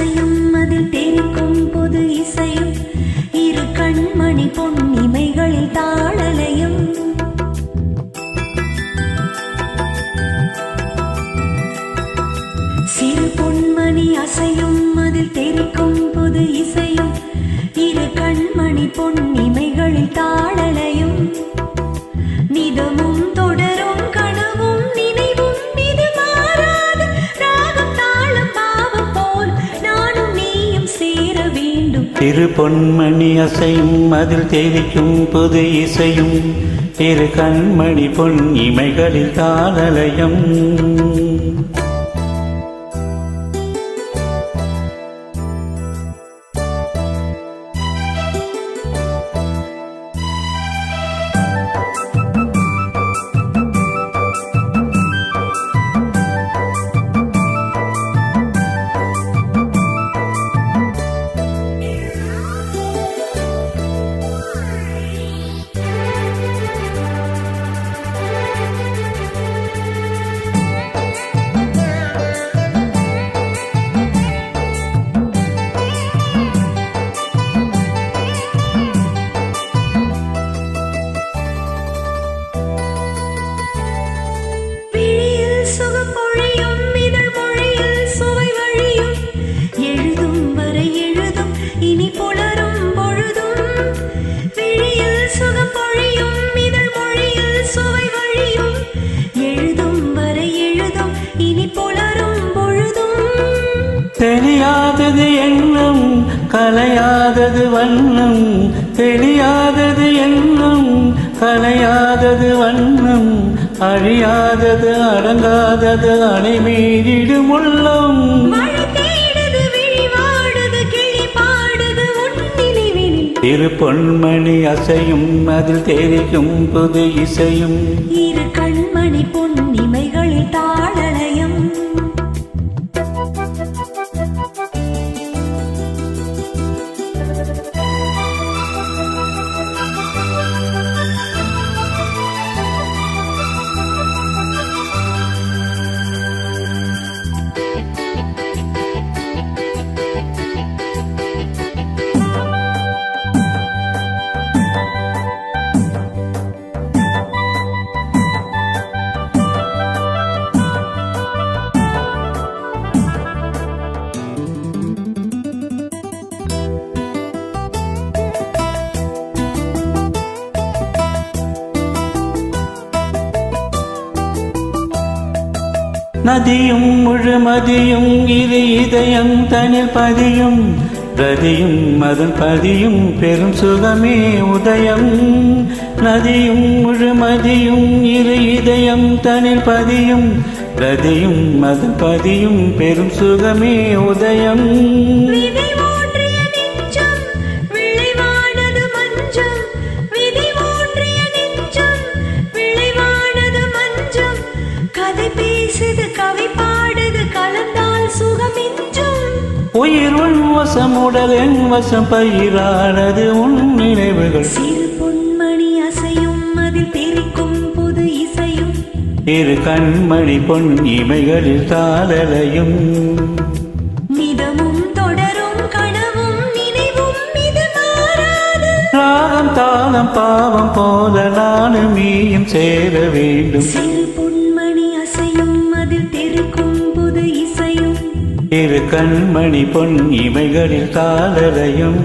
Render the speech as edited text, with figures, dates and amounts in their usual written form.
அசையும் அதில் தெரிக்கும் பொது இசையும் இரு கண்மணி பொன்னிமைகளில் தாளலயம் சிறு பொன்மணி அசையும் அதில் தெரிக்கும் பொது இசையும் இரு கண்மணி பொன்னிமைகளில் தாளலயம் நிதமும் தொடரும் கனவும் நினைவும் இது மாறாது ராகம் தாளம் பாவம் போல் நானும் நீயும் சேர வேண்டும் திரு பொன்மணி அசையும் அதில் தெரிக்கும் பொது இசையும் இரு கண்மணி பொன் இமைகளில் தாளலயம் தெரியாதது எண்ணம் கலையாதது வண்ணம் தெரியாதது எண்ணம் கலையாதது வண்ணம் அழியாதது அடங்காதது அணைமீறிடும் உள்ளம் திரு பொன்மணி அசையும் அதில் தெரிக்கும் புது இசையும் இரு கண்மணி பொன்னிமைகளில் தாளலயம் நதியும் முழுமதியும் இரு இதயம் தனில் பதியும் ரதியும் அதன் பதியும் பெரும் சுகமே உதயம் நதியும் முழுமதியும் இரு இதயம் தனில் பதியும் ரதியும் அதன் பதியும் பெரும் சுகமே உதயம் உயிர் உன் வசம் உடல் என் வசம் பயிரானது உன் நினைவுகள் சிறு பொன்மணி அசையும் அதில் தெரிக்கும் புது இசையும் இரு கண்மணி பொன் இமைகளில் தாளலயம் நிதமும் தொடரும் கனவும் நினைவும் இது மாறாது ராகம் தாளம் பாவம் போல நானும் நீயும் சேர வேண்டும் சிறு பொன்மணி அசையும் அதில் தெரிக்கும் புது இசையும் இரு கண்மணி பொன் இமைகளில் தாளலயம்